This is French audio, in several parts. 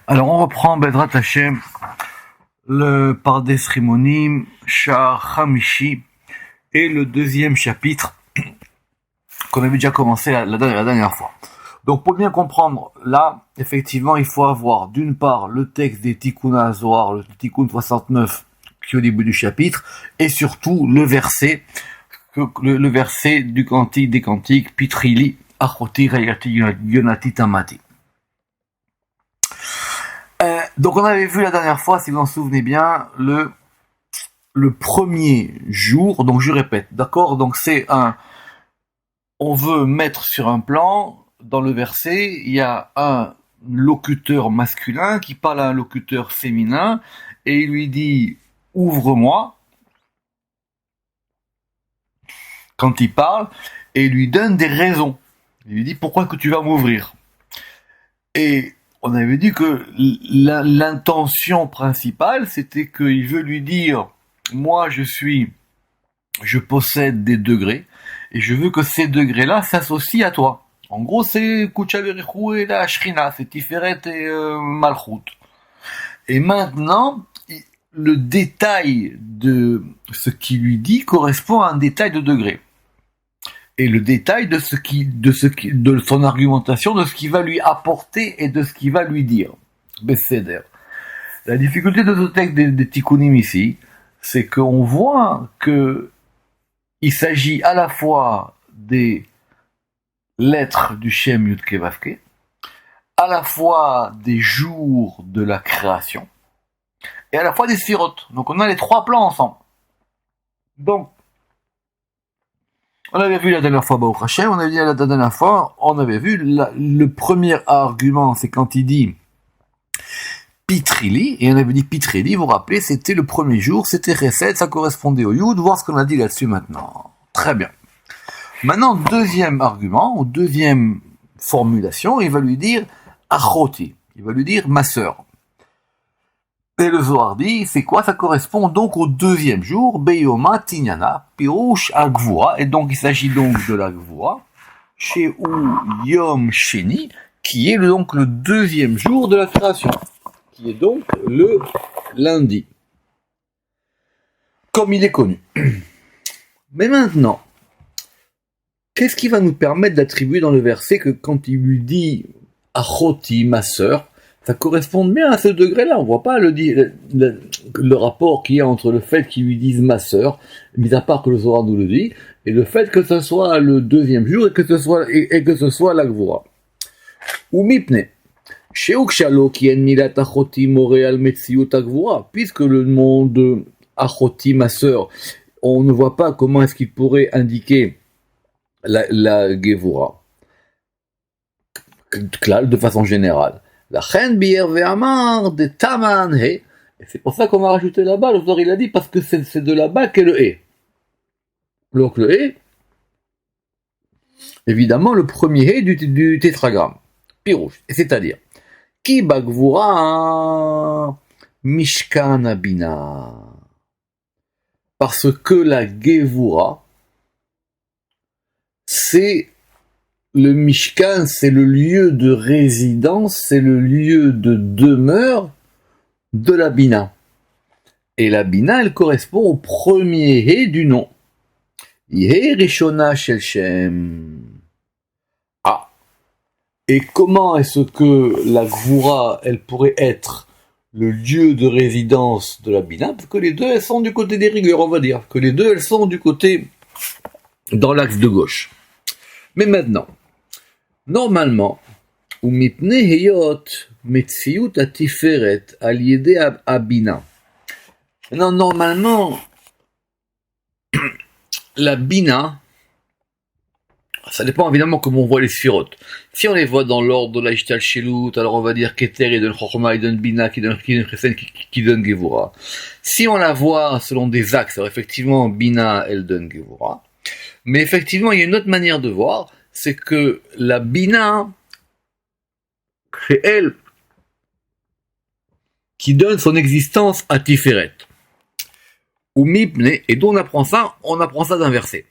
Alors on reprend Bedrat Hashem, le Pardes Rimonim, Shar Hamishi, et le deuxième chapitre qu'on avait déjà commencé la dernière fois. Donc pour bien comprendre, là, effectivement, il faut avoir d'une part le texte des Tikkun HaZohar, le Tikkun 69, qui est au début du chapitre, et surtout le verset du cantique des cantiques, Pitrili, Achoti, Rayati, Yonati, Tamati. Donc on avait vu la dernière fois, si vous en souvenez bien, le premier jour, donc je répète, d'accord? Donc c'est on veut mettre sur un plan, dans le verset, il y a un locuteur masculin qui parle à un locuteur féminin, et il lui dit, ouvre-moi, quand il parle, et il lui donne des raisons. Il lui dit, pourquoi que tu vas m'ouvrir? Et on avait dit que l'intention principale, c'était qu'il veut lui dire, moi je possède des degrés, et je veux que ces degrés-là s'associent à toi. En gros, c'est Kuchaverichou et la Shrina, c'est Tiferet et Malchut. Et maintenant, le détail de ce qu'il lui dit correspond à un détail de degré. Et le détail de son argumentation, de ce qu'il va lui apporter et de ce qu'il va lui dire. Besséder. La difficulté de ce texte des Tikkunim ici, c'est qu'on voit que il s'agit à la fois des lettres du Shem Yudke Vavke, à la fois des jours de la création, et à la fois des sphirotes. Donc on a les trois plans ensemble. Donc, on avait vu la dernière fois Baruch Hashem, on avait dit la dernière fois, on avait vu le premier argument, c'est quand il dit Pitrili, et on avait dit Pitrili, vous vous rappelez, c'était le premier jour, c'était Chesed, ça correspondait au Yud, voir ce qu'on a dit là-dessus maintenant. Très bien. Maintenant, deuxième argument, ou deuxième formulation, il va lui dire Achoti, il va lui dire ma sœur. Et le Zohar dit, c'est quoi? Ça correspond donc au deuxième jour, Beyoma Tinyana, Pirouche Agvura, et donc il s'agit donc de la Gvura, chez Yom Sheni, qui est donc le deuxième jour de la création, qui est donc le lundi, comme il est connu. Mais maintenant, qu'est-ce qui va nous permettre d'attribuer dans le verset que quand il lui dit Achoti, ma sœur, ça correspond bien à ce degré-là? On voit pas le rapport qu'il y a entre le fait qu'ils lui disent ma sœur, mis à part que le Zohar nous le dit, et le fait que ce soit le deuxième jour et que ce soit la Gvura. Ou mipne. Sheukshalo qui est milat achoti moréal metsiut agvura, puisque le nom de achoti, ma sœur, on ne voit pas comment est-ce qu'il pourrait indiquer la Gevura. Klal, de façon générale. La reine bière ve'amar de taman he. Et c'est pour ça qu'on va rajouter là-bas, le Zohar il a dit, parce que c'est de là-bas qu'est le he. Donc le he, évidemment, le premier he du tétragramme. Pirouche. C'est-à-dire, Ki bagvura mishkan abina. Parce que la Gevura, c'est le Mishkan, c'est le lieu de résidence, c'est le lieu de demeure de la Bina. Et la Bina, elle correspond au premier He du nom. He Rishona Shel Shem. Ah. Et comment est-ce que la Gvura, elle pourrait être le lieu de résidence de la Bina? Parce que les deux, elles sont du côté des rigueurs, on va dire. Que les deux, elles sont du côté dans l'axe de gauche. Mais maintenant, normalement, ou mipne heyot metziut atiferet al yede abina. Maintenant, normalement, la bina, ça dépend évidemment comment on voit les sphirotes. Si on les voit dans l'ordre de la Ishtal Shelut, alors on va dire Keter, il donne Chochma, il donne Bina, qui donne Chesed, qui donne Gevura. Si on la voit selon des axes, alors effectivement, Bina, elle donne Gevura. Mais effectivement, il y a une autre manière de voir, c'est que la Bina, c'est elle qui donne son existence à Tiferet. Ou Mipne, et d'où on apprend ça? On apprend ça d'un verset.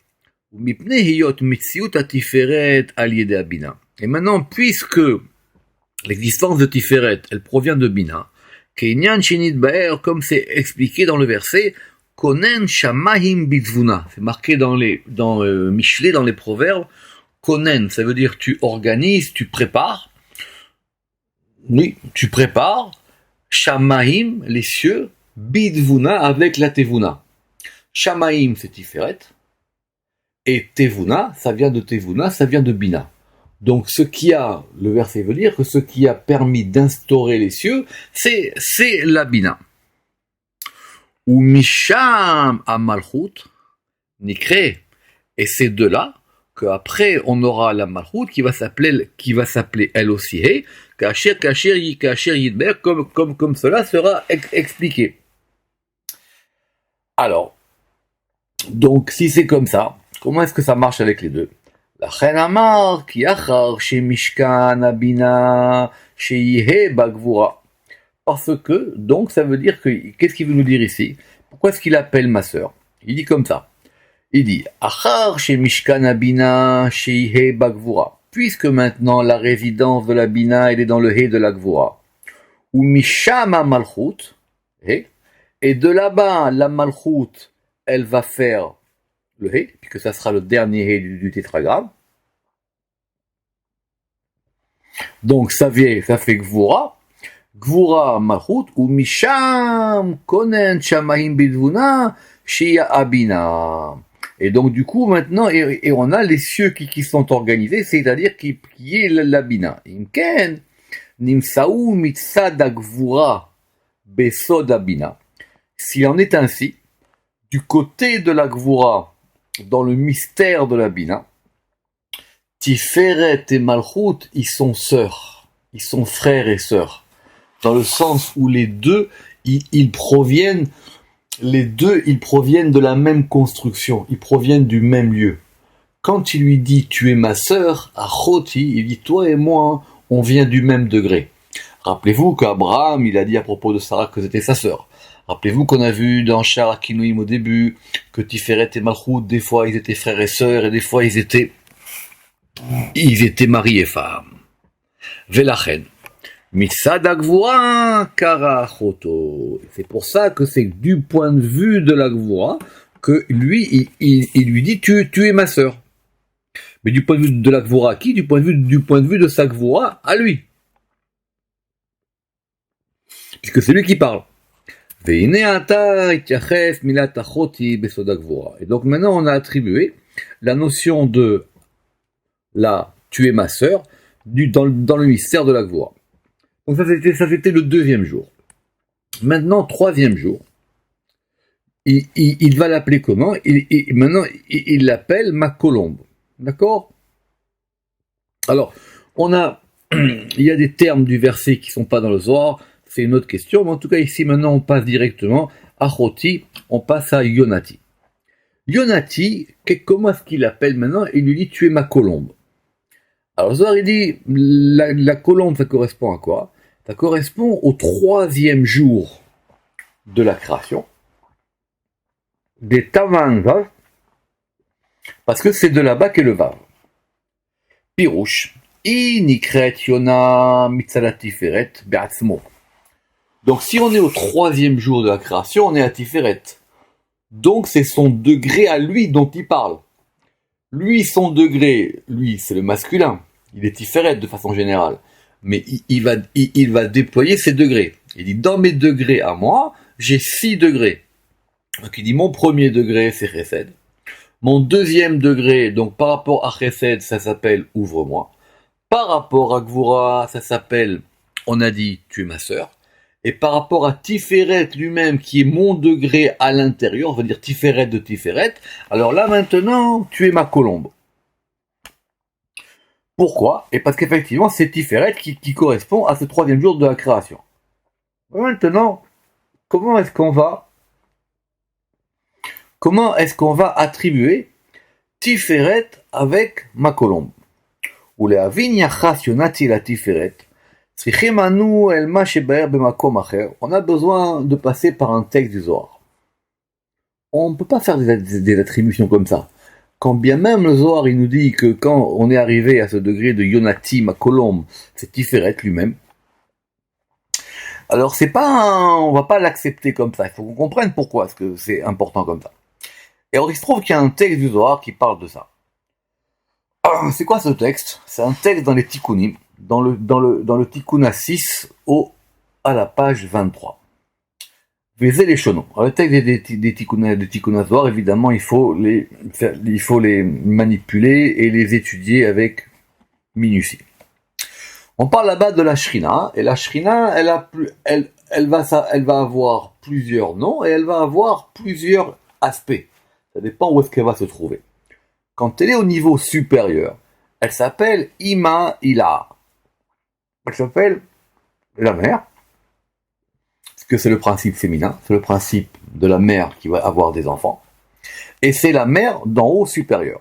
Ou Mipne hiyot mitziut à Tiferet al yede abina. Et maintenant, puisque l'existence de Tiferet, elle provient de Bina. Keinyan Shinit Baer, comme c'est expliqué dans le verset, Konen Shamahim Bitzvuna. C'est marqué dans Michelet, dans les proverbes. Konen, ça veut dire tu organises, tu prépares. Oui, tu prépares. Shamaim, les cieux. Bitzvuna, avec la Tevuna. Shamaim, c'est Tiferet. Et Tevuna, ça vient de Tevuna, ça vient de Bina. Donc le verset veut dire que ce qui a permis d'instaurer les cieux, c'est la Bina. Ou Misham Amalchut, Nikre, et c'est de là qu'après on aura la Malchut qui va s'appeler elle aussi, Kacher Yidber, comme cela sera expliqué. Alors, donc si c'est comme ça, comment est-ce que ça marche avec les deux? לכן אמר כי אחר שמשכן הבינה שיהיה בגבורה. Parce que, donc, ça veut dire que, qu'est-ce qu'il veut nous dire ici? Pourquoi est-ce qu'il appelle ma sœur? Il dit comme ça. Il dit, אחר שמשכן הבינה שיהיה בגבורה. Puisque maintenant la résidence de la bina, elle est dans le hé de la gvura. Ou misham malchut, et de là-bas, la malchut, elle va faire le hé, puisque ça sera le dernier hé du tétragramme. Donc ça fait Gvura, Gvura Malchut, ou Misham Konen Shamahim Bidvuna Shia Abina. Et donc du coup maintenant, et on a les cieux qui sont organisés, c'est-à-dire qui est la Bina. Imken Nimsaou Mitzad Gvura Besod Abina. S'il en est ainsi, du côté de la Gvura, dans le mystère de la Bina, Tiferet et Malchut, ils sont sœurs, ils sont frères et sœurs, dans le sens où les deux, ils proviennent de la même construction, ils proviennent du même lieu. Quand il lui dit tu es ma sœur, Achoti, il dit toi et moi, on vient du même degré. Rappelez-vous qu'Abraham, il a dit à propos de Sarah que c'était sa sœur. Rappelez-vous qu'on a vu dans Shar Kinouim au début que Tiferet et Malchut, des fois ils étaient frères et sœurs et des fois ils étaient mari et femme. Velachen. Mitzad Gvura kara choto. C'est pour ça que c'est du point de vue de la Gvura que lui, il lui dit tu es ma sœur. Mais du point de vue de la Gvura qui? Du point de vue de sa Gvura à lui. Puisque c'est lui qui parle. Et donc maintenant on a attribué la notion de tu es ma sœur dans le mystère de la Gvura. Donc ça c'était le deuxième jour. Maintenant, troisième jour, il va l'appeler comment? Maintenant il l'appelle ma colombe. D'accord? Alors, il y a des termes du verset qui sont pas dans le Zohar, c'est une autre question, mais en tout cas ici maintenant on passe directement à Choti, on passe à Yonati. Yonati, comment est-ce qu'il l'appelle maintenant? Il lui dit tu es ma colombe. Alors Zohar il dit la colombe ça correspond à quoi? Ça correspond au troisième jour de la création des Tavangav, parce que c'est de là-bas qu'est le Vav. Pirouche. Inikret Yona Mitzala Tiferet Be'atzmo. Donc si on est au troisième jour de la création, on est à Tiferet. Donc c'est son degré à lui dont il parle. Lui, son degré, c'est le masculin. Il est Tiferet de façon générale. Mais il va déployer ses degrés. Il dit, dans mes degrés à moi, j'ai 6 degrés. Donc il dit, mon premier degré, c'est Chesed. Mon deuxième degré, donc par rapport à Chesed, ça s'appelle Ouvre-moi. Par rapport à Gvura, ça s'appelle, on a dit, tu es ma sœur. Et par rapport à Tiferet lui-même, qui est mon degré à l'intérieur, on va dire Tiferet de Tiferet, alors là maintenant, tu es ma colombe. Pourquoi? Et parce qu'effectivement, c'est Tiferet qui correspond à ce troisième jour de la création. Maintenant, comment est-ce qu'on va attribuer Tiferet avec ma colombe? Ou les avin yachas yonati la Tiferet. On a besoin de passer par un texte du Zohar. On ne peut pas faire des attributions comme ça. quand bien même le Zohar il nous dit que quand on est arrivé à ce degré de Yonatim à colombe, c'est Tiferet lui-même. Alors c'est pas on va pas l'accepter comme ça, il faut qu'on comprenne pourquoi est-ce que c'est important comme ça. Et alors il se trouve qu'il y a un texte du Zohar qui parle de ça. C'est quoi ce texte? C'est un texte dans les Tikkunim, dans le Tikkun 6 à la page 23. Vezé les Shonon. Le texte des Tikkun Zohar, évidemment, il faut les manipuler et les étudier avec minutie. On parle là-bas de la Shrina, et la Shrina, elle va avoir plusieurs noms et elle va avoir plusieurs aspects. Ça dépend où est-ce qu'elle va se trouver. Quand elle est au niveau supérieur, elle s'appelle Ima Ila. Elle s'appelle la mère, parce que c'est le principe féminin, c'est le principe de la mère qui va avoir des enfants, et c'est la mère d'en haut supérieur.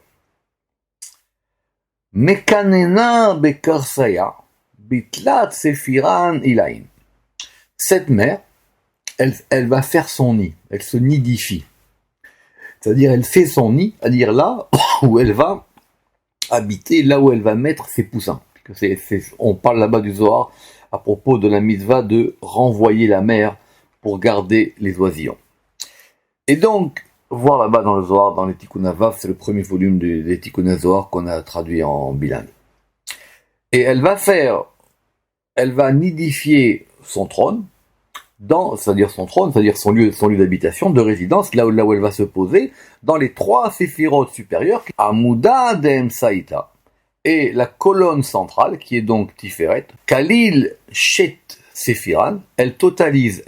Mekanena bekarsaya bitlat sefiran ilain. Cette mère, elle va faire son nid, elle se nidifie. C'est-à-dire, elle fait son nid, c'est-à-dire là où elle va habiter, là où elle va mettre ses poussins. On parle là-bas du Zohar à propos de la mitzvah de renvoyer la mère pour garder les oisillons. Et donc, voir là-bas dans le Zohar, dans les Tikkun Vav, c'est le premier volume des Tikkun Zohar qu'on a traduit en bilingue. Et elle va nidifier son trône, c'est-à-dire son lieu d'habitation, de résidence, là où elle va se poser, dans les 3 séphirotes supérieures, Amouda Dem Saïta, et la colonne centrale, qui est donc Tiferet, Kalil Shet Sephiran, elle totalise,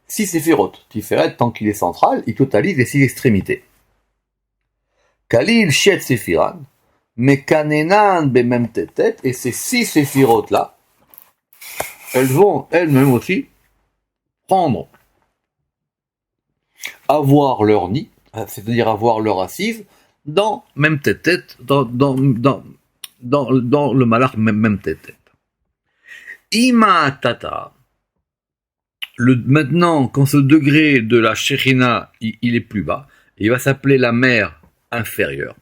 6 séphirotes. Tiferet, tant qu'il est central, il totalise les 6 extrémités. Kalil Shet Sephiran, Mekanenan Bemem Tetet, et ces 6 séphirotes-là, elles vont elles-mêmes aussi avoir leur nid, c'est-à-dire avoir leur assise, dans même tête, dans le malach même tête. Ima tata. Maintenant, quand ce degré de la Shechina, il est plus bas, il va s'appeler la mer inférieure.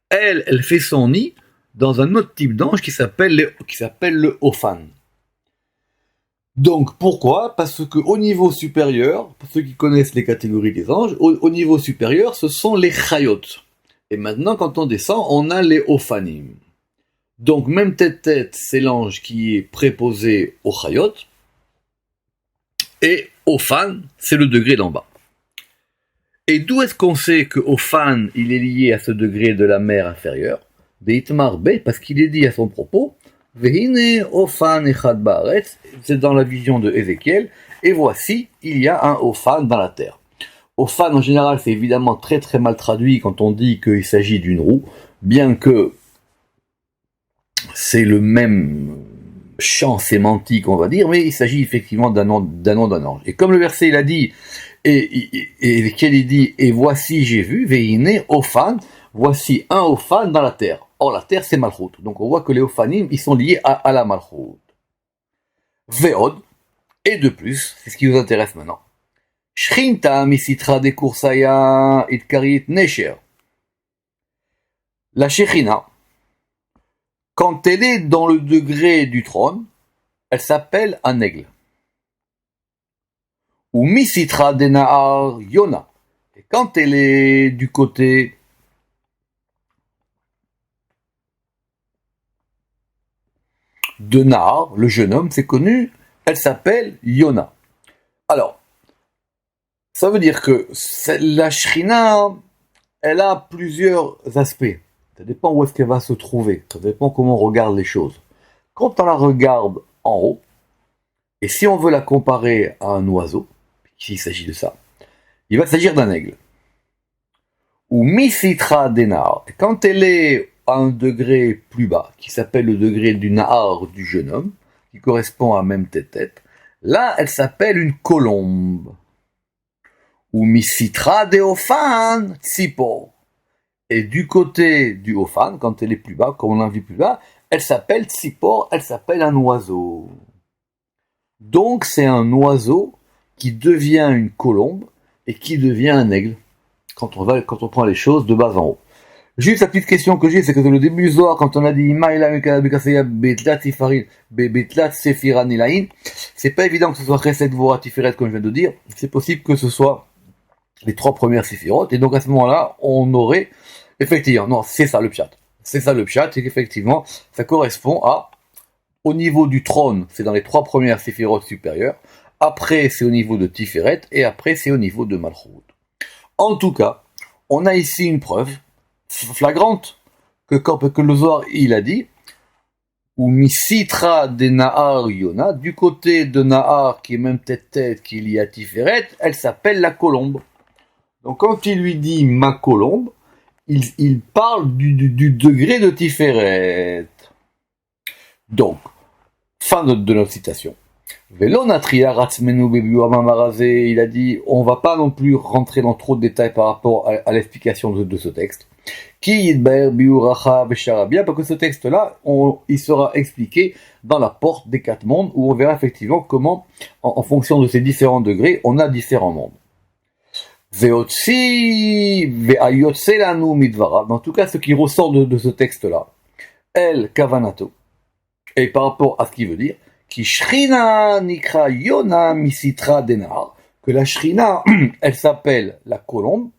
Elle fait son nid dans un autre type d'ange qui s'appelle le Ophan. Donc pourquoi? Parce qu'au niveau supérieur, pour ceux qui connaissent les catégories des anges, au niveau supérieur, ce sont les Chayot. Et maintenant, quand on descend, on a les Ophanim. Donc même tête, c'est l'ange qui est préposé aux Chayot, et Ophan, c'est le degré d'en bas. Et d'où est-ce qu'on sait que Ophan, il est lié à ce degré de la mer inférieure? Beitmar B, parce qu'il est dit à son propos, Vehine Ophan echad baaretz, c'est dans la vision de Ézéchiel, et voici, il y a un Ophan dans la terre. Ophan, en général, c'est évidemment très très mal traduit quand on dit qu'il s'agit d'une roue, bien que c'est le même champ sémantique, on va dire, mais il s'agit effectivement d'un nom d'un ange. Et comme le verset il a dit, et Ézéchiel il dit, et voici j'ai vu, Vehine Ophan, voici un Ophan dans la terre. Or, la terre, c'est Malchut. Donc, on voit que les Ophanim, ils sont liés à la Malchut. Veod, et de plus, c'est ce qui nous intéresse maintenant. Shrinta misitra de kursaya itkarit nesher. La Shechina, quand elle est dans le degré du trône, elle s'appelle un aigle. Ou misitra de nahar yona. Et quand elle est du côté de Nahar, le jeune homme, c'est connu, elle s'appelle Yona. Alors, ça veut dire que la Shrina, elle a plusieurs aspects. Ça dépend où est-ce qu'elle va se trouver. Ça dépend comment on regarde les choses. Quand on la regarde en haut, et si on veut la comparer à un oiseau, s'il s'agit de ça, il va s'agir d'un aigle. Ou Misitra Denar, quand elle est à un degré plus bas, qui s'appelle le degré du Nahar du jeune homme, qui correspond à même tête, là elle s'appelle une colombe. Ou Misitra de Ophan Tzipor. Et du côté du Ophan, quand elle est plus bas, comme on l'a vu plus bas, elle s'appelle Tzipor, elle s'appelle un oiseau. Donc c'est un oiseau qui devient une colombe et qui devient un aigle, quand on prend les choses de bas en haut. Juste la petite question que j'ai, c'est que dans le début du Zohar, quand on a dit Maïla Mekasaya Betlat Sefira Nilaïn, c'est pas évident que ce soit Chesed Vora Tiferet comme je viens de dire, c'est possible que ce soit les trois premières Séphirotes, et donc à ce moment-là, on aurait, effectivement, non, c'est ça le pshat. C'est ça le pshat, c'est qu'effectivement, ça correspond à, au niveau du trône, c'est dans les trois premières Séphirotes supérieures, après c'est au niveau de Tiferet, et après c'est au niveau de Malchut. En tout cas, on a ici une preuve flagrante que le Zohar il a dit, ou misitra de Nahar Yona, du côté de Nahar qui est même tête qu'il y a Tiferet, elle s'appelle la colombe. Donc quand il lui dit ma colombe, il parle du degré de Tiferet. Donc, fin de notre citation. Il a dit, on va pas non plus rentrer dans trop de détails par rapport à l'explication de ce texte. Bien, parce que ce texte-là, il sera expliqué dans la porte des quatre mondes, où on verra effectivement comment, en fonction de ces différents degrés, on a différents mondes. En tout cas, ce qui ressort de ce texte-là, El Kavanato, et par rapport à ce qu'il veut dire, Ki Shrina Nikra Yona Misitra Denar, que la Shrina, elle s'appelle la colombe,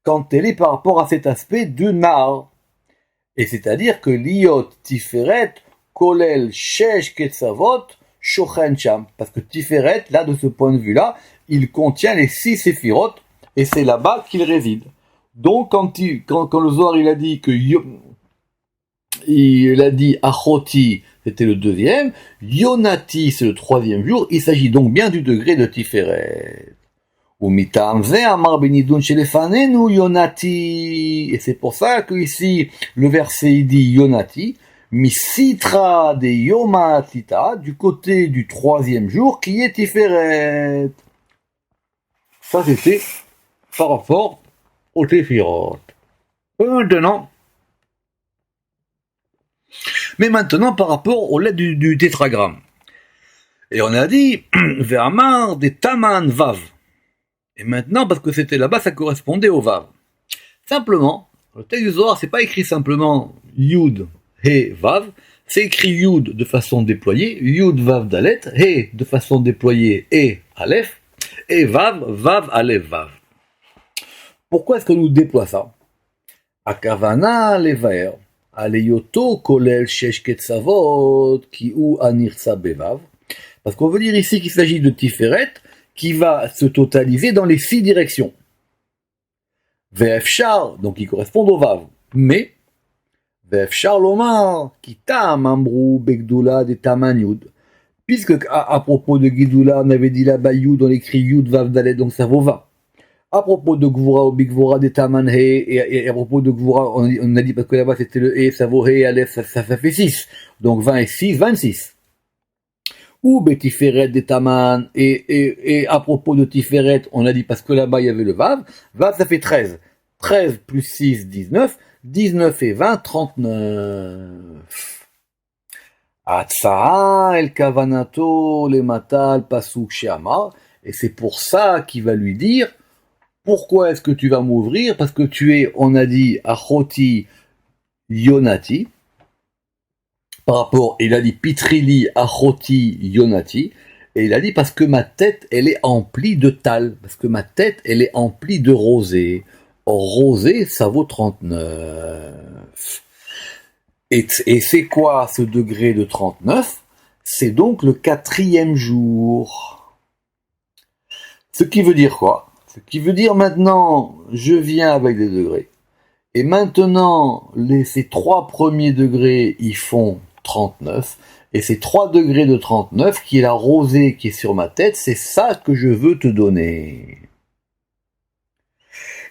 quand elle est par rapport à cet aspect de Nar. Et c'est-à-dire que Liot Tiferet Kolel Shesh Ketzavot Shochen Sham. Parce que Tiferet, là, de ce point de vue-là, il contient les 6 séphirotes, et c'est là-bas qu'il réside. Donc, quand le Zohar, il a dit que il a dit Achoti, c'était le deuxième, Yonati, c'est le troisième jour, il s'agit donc bien du degré de Tiferet. Yonati, et c'est pour ça que ici, le verset il dit Yonati, Misitra de Yomatita, du côté du troisième jour, qui est Tiferet. Ça, c'était par rapport au Téphirot. Maintenant, par rapport aux lettres du tétragramme. Et on a dit, Ve'amar des Taman Vav. Et maintenant, parce que c'était là-bas, ça correspondait au Vav. Simplement, le texte du Zohar, c'est pas écrit simplement Yud, He, Vav. C'est écrit Yud de façon déployée, Yud, Vav, Dalet, He de façon déployée, E, Aleph, et Vav, Vav, Aleph, Vav. Pourquoi est-ce que nous déploie ça? Akavana levaer, aleyoto kolel shesh ketzavot, ki ou anirsa bevav. Parce qu'on veut dire ici qu'il s'agit de Tiferet, qui va se totaliser dans les 6 directions. Ve'efshar, donc qui correspondent au Vav. Mais, Ve'efshar lomar, ki tam ambrou begdoula de taman yud. Puisque, à propos de Gidula, on avait dit là-bas Yud, on écrit Yud, Vav, Dalet, donc ça vaut 20. À propos de Gvura ou Bigvura des Taman He, et à propos de Gvura, on a dit parce que là-bas c'était le He, ça vaut He, Aleph, ça fait 6. Donc 20 et 6, 26. Ou Betiferet des Taman, et à propos de Tiferet, on a dit parce que là-bas il y avait le Vav, Vav ça fait 13. 13 plus 6, 19. 19 et 20, 39. Atsa'a el Kavanato le Matal Pasuk Sheamar, et c'est pour ça qu'il va lui dire, pourquoi est-ce que tu vas m'ouvrir? Parce que tu es, on a dit, Achoti Yonati. Par rapport, il a dit Pitrili Achoti Yonati. Et il a dit parce que ma tête, elle est emplie de tal. Parce que ma tête, elle est emplie de rosée. Or, rosée, ça vaut 39. Et c'est quoi ce degré de 39? C'est donc le 4e jour. Ce qui veut dire quoi? Ce qui veut dire maintenant, je viens avec des degrés. Et maintenant, ces 3 premiers degrés, ils font 39. Et ces 3 degrés de 39, qui est la rosée qui est sur ma tête, c'est ça que je veux te donner.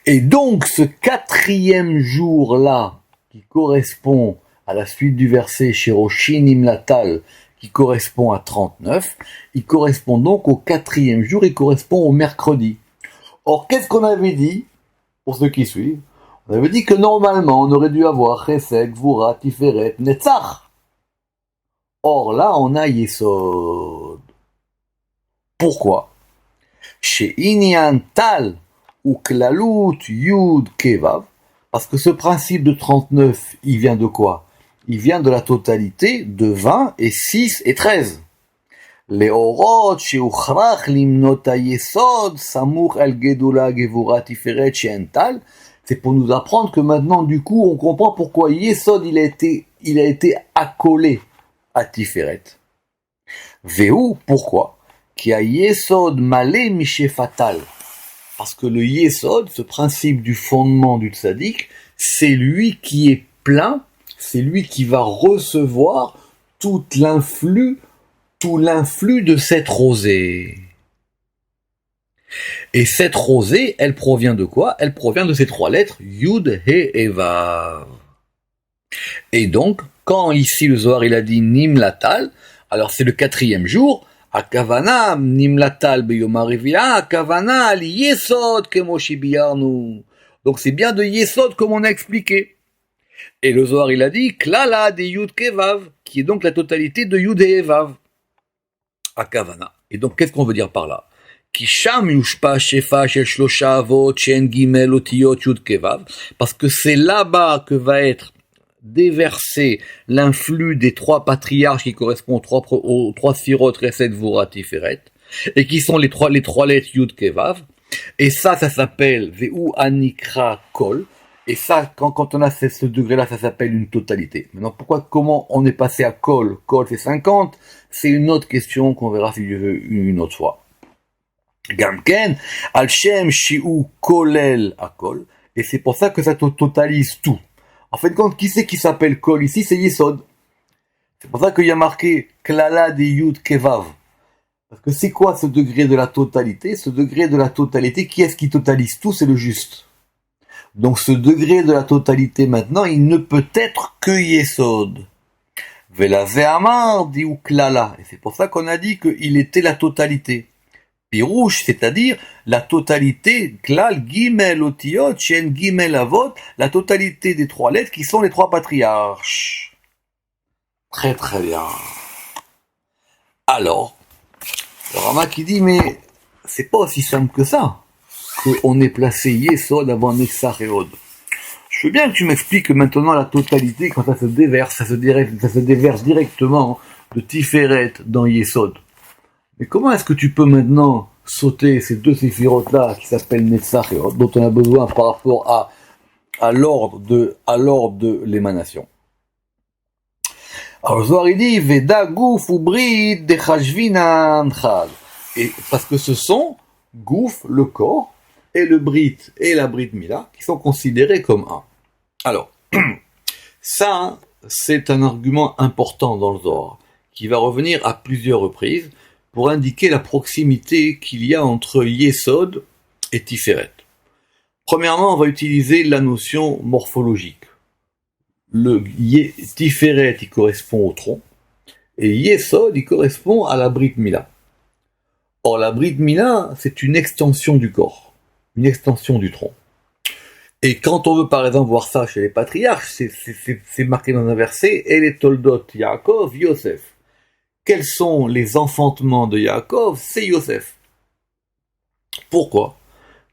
Et donc, ce 4e jour-là, qui correspond à la suite du verset Shiroshinim Latal, qui correspond à 39, il correspond donc au 4e jour, il correspond au mercredi. Or, qu'est-ce qu'on avait dit, pour ceux qui suivent? On avait dit que normalement, on aurait dû avoir Chesed, Gvura, Tiferet, Netzach. Or, là, on a Yesod. Pourquoi? Chez Inyan Tal ou Klalut Yud Kevav, Parce que ce principe de 39, il vient de quoi? Il vient de la totalité de 20 et 6 et 13. להורות שהוכרח למנות היסוד סמוך אל גדולה גבורה תפארת שאין טל. C'est pour nous apprendre que maintenant, du coup, on comprend pourquoi Yesod, il a été accolé à Tiferet. Vehu, pourquoi? Qui a Yesod malé mishefatal. Parce que le Yesod, ce principe du fondement du tzaddik, c'est lui qui est plein, c'est lui qui va recevoir tout l'influx de cette rosée. Et cette rosée, elle provient de quoi? Elle provient de ces trois lettres, Yud, He et Vav. Et donc, quand ici le Zohar il a dit Nimlatal, alors c'est le 4e jour, Akavana, Nimlatal beyom harivia, Akavana li Yesod kemo shibiyarnu. Donc c'est bien de Yesod comme on a expliqué. Et le Zohar il a dit Klala de Yud Kevav, qui est donc la totalité de Yud et Vav. Akavana. Et donc qu'est-ce qu'on veut dire par là? Parce que c'est là-bas que va être déversé l'influx des trois patriarches qui correspondent aux trois sphirot, Chesed, Gvura, Tiferet, et qui sont les trois lettres Yud Kevav. Et ça s'appelle Ve'u Anikra Kol. Et ça, quand on a ce degré-là, ça s'appelle une totalité. Maintenant, comment on est passé à Kol? Kol, c'est 50. C'est une autre question qu'on verra si Dieu veut une autre fois. Gamken, Al-Shem, Shi'u, Kolel, Akol. Et c'est pour ça que ça totalise tout. En fait, qui c'est qui s'appelle Kol ici? C'est Yesod. C'est pour ça qu'il y a marqué Klala de Yud Kevav. Parce que c'est quoi ce degré de la totalité? Ce degré de la totalité, qui est-ce qui totalise tout? C'est le juste. Donc ce degré de la totalité maintenant, il ne peut être que Yesod. Vela Ve'amar dit ou Klala. Et c'est pour ça qu'on a dit qu'il était la totalité. Pirouche, c'est-à-dire la totalité, Klal, Gimel, Otiot, Shen, Gimel, Avot, la totalité des trois lettres qui sont les trois patriarches. Très très bien. Alors, le Rama qui dit, mais c'est pas aussi simple que ça, qu'on ait placé Yesod avant Netzach et Od. Je veux bien que tu m'expliques maintenant la totalité, quand ça se déverse, ça se déverse directement de Tiferet dans Yesod. Mais comment est-ce que tu peux maintenant sauter ces deux séphirotes-là qui s'appellent Netzach et Od, dont on a besoin par rapport à l'ordre de l'émanation? Alors Zohar il dit Veda Gouf ou Brit de Chashvinan Chal. Et parce que ce sont Gouf, le corps, et le Brit et la Brit Mila qui sont considérés comme un. Alors, ça, c'est un argument important dans le Zohar, qui va revenir à plusieurs reprises pour indiquer la proximité qu'il y a entre Yesod et Tiferet. Premièrement, on va utiliser la notion morphologique. Le Tiferet, il correspond au tronc, et Yesod, il correspond à la Brit Mila. Or, la Brit Mila, c'est une extension du corps, une extension du tronc. Et quand on veut par exemple voir ça chez les patriarches, c'est marqué dans un verset, et les Toldot Yaakov, Yosef. Quels sont les enfantements de Yaakov? C'est Yosef. Pourquoi?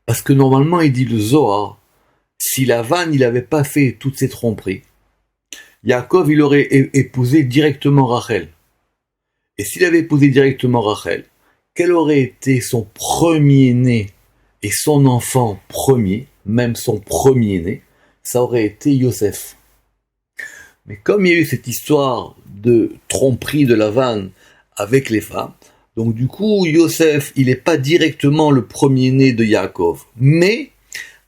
Parce que normalement, il dit le Zohar, si Lavan, il n'avait pas fait toutes ces tromperies, Yaakov, il aurait épousé directement Rachel. Et s'il avait épousé directement Rachel, quel aurait été son premier-né et son enfant premier, même son premier-né, ça aurait été Yosef. Mais comme il y a eu cette histoire de tromperie de Lavan avec les femmes, donc du coup, Yosef, il n'est pas directement le premier-né de Yaakov, mais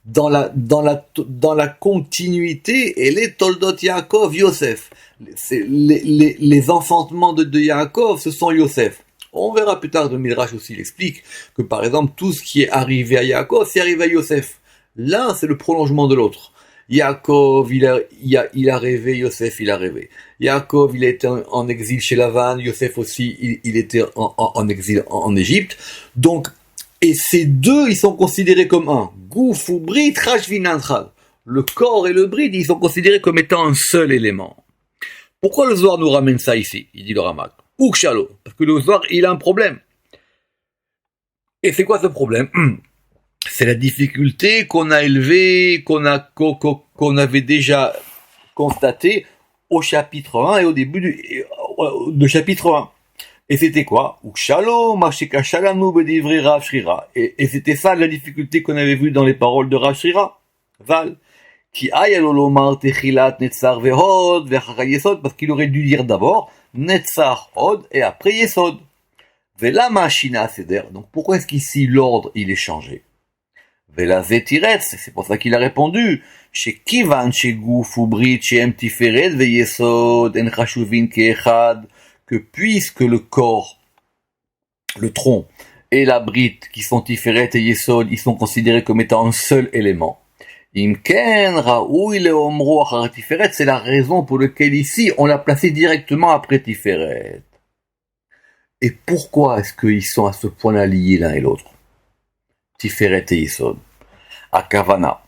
dans la continuité, et les Toldot Yaakov, Yosef. Les enfantements de Yaakov, ce sont Yosef. On verra plus tard, le Midrash aussi l'explique, que par exemple, tout ce qui est arrivé à Yaakov, c'est arrivé à Yosef. L'un, c'est le prolongement de l'autre. Yaakov, il a rêvé, Yosef, il a rêvé. Yaakov, il a été en exil chez Lavan, Yosef aussi, il était en exil en Égypte. Donc, et ces deux, ils sont considérés comme un. Gouf ou Brit, Chashvinanchal. Le corps et le Brit, ils sont considérés comme étant un seul élément. Pourquoi le Zohar nous ramène ça ici? Il dit le Ramak. Ukshalo. Parce que le Zohar, il a un problème. Et c'est quoi ce problème? C'est la difficulté qu'on a élevée, qu'on avait déjà constatée au chapitre 1 et au début de chapitre 1. Et c'était quoi? Et c'était ça la difficulté qu'on avait vue dans les paroles de Rav Shrira. Val. Parce qu'il aurait dû dire d'abord Netzar Od et après Yesod. Donc pourquoi est-ce qu'ici l'ordre il est changé? C'est pour ça qu'il a répondu que puisque le corps, le tronc et la brite qui sont Tiferet et Yesod, ils sont considérés comme étant un seul élément. C'est la raison pour laquelle ici on l'a placé directement après Tiferet. Et pourquoi est-ce qu'ils sont à ce point-là liés l'un et l'autre? Tiferet et Yesod. Akavana.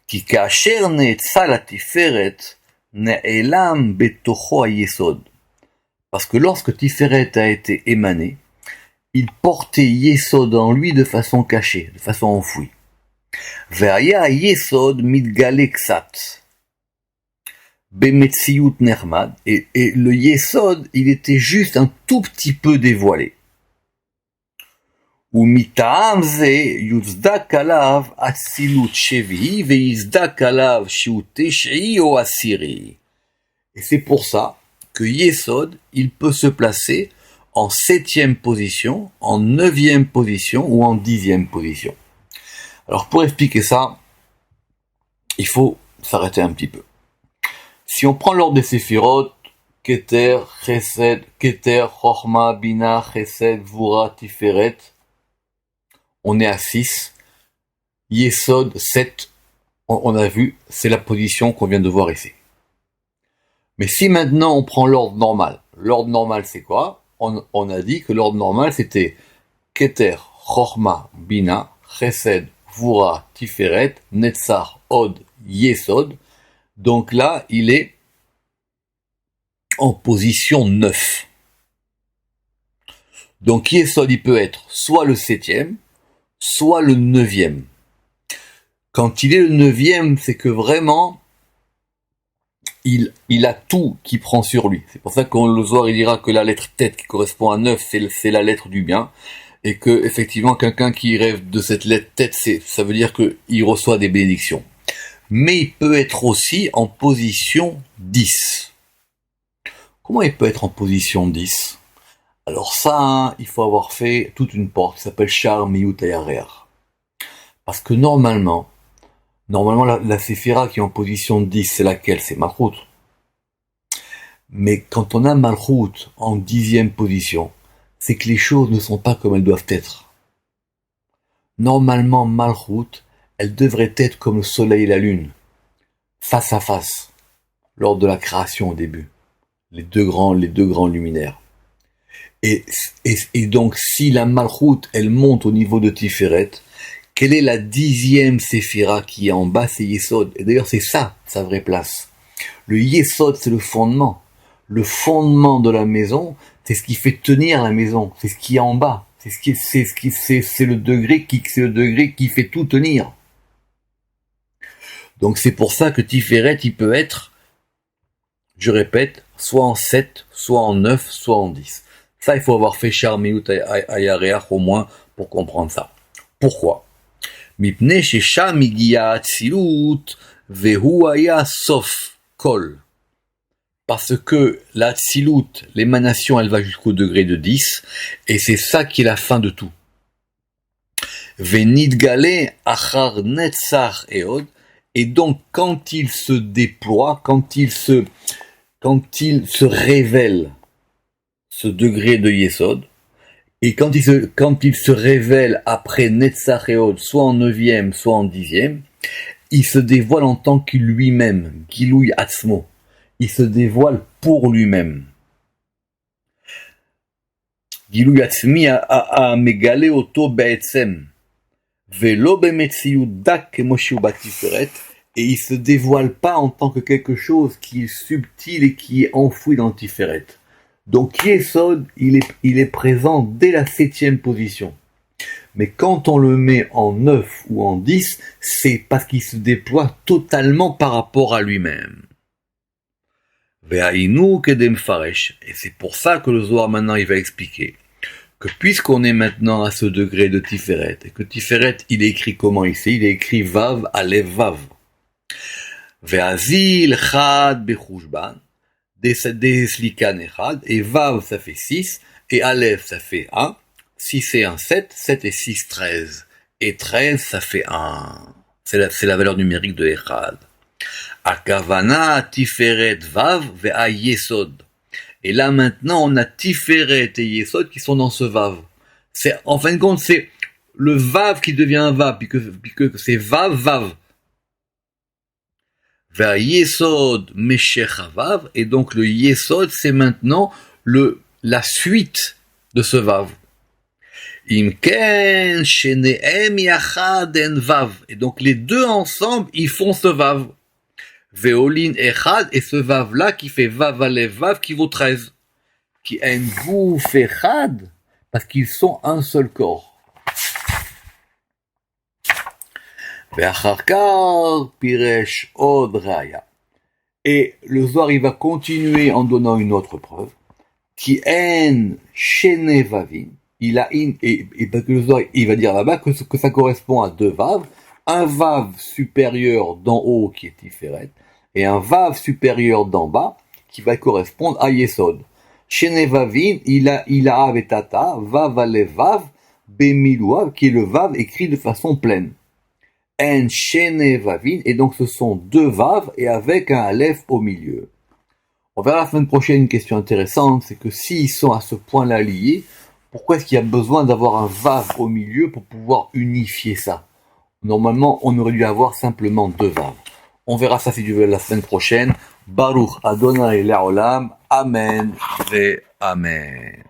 Ki kasher ne'etza la Tiferet ne'elam betocho ha-Yesod. Parce que lorsque Tiferet a été émané, il portait Yesod en lui de façon cachée, de façon enfouie. Ve'aya Yesod mitgale ksat. Bemetziut nermad. Et le Yesod, il était juste un tout petit peu dévoilé. ומטעם זה יוצדק עליו אצילות שביעי ויצדק עליו שהוא תשעי או עשירי. Et c'est pour ça que Yesod, il peut se placer en 7e position, en 9e position ou en 10e position. Alors pour expliquer ça, il faut s'arrêter un petit peu. Si on prend l'ordre des Séphirot, Keter, Chesed, Keter, Chochma, Bina, Chesed, Vura, Tiferet, on est à 6. Yesod, 7, on a vu, c'est la position qu'on vient de voir ici. Mais si maintenant on prend l'ordre normal c'est quoi? On a dit que l'ordre normal c'était Keter, Chochma, Bina, Chesed, Vura, Tiferet, Netzar, Od, Yesod. Donc là, il est en position 9. Donc Yesod, il peut être soit le 7e, soit le 9e. Quand il est le 9e, c'est que vraiment, il a tout qui prend sur lui. C'est pour ça qu'on le Zohar, il dira que la lettre tête qui correspond à 9, c'est la lettre du bien. Et que, effectivement, quelqu'un qui rêve de cette lettre tête, ça veut dire qu'il reçoit des bénédictions. Mais il peut être aussi en position 10. Comment il peut être en position 10? Alors ça, il faut avoir fait toute une porte qui s'appelle Shar Miyut Hayarer. Parce que normalement la séphira qui est en position 10, c'est laquelle? C'est Malchut. Mais quand on a Malchut en 10e position, c'est que les choses ne sont pas comme elles doivent être. Normalement, Malchut, elle devrait être comme le soleil et la lune, face à face, lors de la création au début. Les deux grands luminaires. Et donc, si la Malchut, elle monte au niveau de Tiferet, quelle est la 10e séphira qui est en bas? C'est Yesod. Et d'ailleurs, c'est ça, sa vraie place. Le Yesod, c'est le fondement. Le fondement de la maison, c'est ce qui fait tenir la maison. C'est ce qui est en bas. C'est le degré qui fait tout tenir. Donc, c'est pour ça que Tiferet, il peut être, je répète, soit en 7, soit en 9, soit en 10. Ça, il faut avoir fait Shar Miyut Hayareach au moins pour comprendre ça. Pourquoi? Mipnei shesham higia atzilut vehu haya sof kol. Parce que la tzilut, l'émanation, elle va jusqu'au degré de 10, et c'est ça qui est la fin de tout. Venidgale achar netzach eod, et donc quand il se déploie, quand il se révèle, ce degré de Yesod, et quand il se révèle après Netzach et Od, soit en 9e, soit en 10e, il se dévoile en tant que lui-même, Gilouy Atzmo. Il se dévoile pour lui-même. Gilouy Atzmi a megale oto be'etzem, velo be'metziut dak kemoshiu batiferet, et il se dévoile pas en tant que quelque chose qui est subtil et qui est enfoui dans Tiferet. Donc Yesod, il est présent dès la 7e position. Mais quand on le met en 9 ou en 10, c'est parce qu'il se déploie totalement par rapport à lui-même. Ve'ainu kedem faresh. Et c'est pour ça que le Zohar maintenant il va expliquer que puisqu'on est maintenant à ce degré de Tiferet, et que Tiferet il est écrit comment ici? Il est écrit Vav, Aleph, Vav. Ve'azil chad bechushban, des slikan echad, et Vav ça fait 6, et Aleph ça fait 1, 6 et 1, 7, 7 et 6, 13, et 13 ça fait 1. C'est la valeur numérique de echad. Akavana Tiferet Vav ve'a Yesod. Et là maintenant on a Tiferet et Yesod qui sont dans ce Vav. C'est en fin de compte c'est le Vav qui devient un Vav puisque c'est Vav Vav. Ve'a Yesod Meshech Vav, et donc le Yesod c'est maintenant la suite de ce Vav. Imken sheneem yachad en Vav, et donc les deux ensemble ils font ce Vav. Veolin echad, et ce Vav là qui fait Vav Aleph Vav qui vaut 13. Qui a une gouf echad, parce qu'ils sont un seul corps. Ve'acharkar piresh od raya. Et le Zohar il va continuer en donnant une autre preuve. Qui en shene vavin. Il a et parce que le Zohar il va dire là-bas que ça correspond à deux Vav. Un Vav supérieur d'en haut qui est Tiferet, et un Vav supérieur d'en bas qui va correspondre à Yesod. Shene Vavin, il a avetata, Vav Aleph Vav, Bemiluav, qui est le Vav écrit de façon pleine. En Shene Vavin, et donc ce sont deux Vav et avec un Aleph au milieu. On verra la semaine prochaine une question intéressante, c'est que s'ils sont à ce point-là liés, pourquoi est-ce qu'il y a besoin d'avoir un Vav au milieu pour pouvoir unifier ça? Normalement, on aurait dû avoir simplement deux Vav. On verra ça si Dieu veut la semaine prochaine. Baruch Adonai Le'olam. Amen et Amen.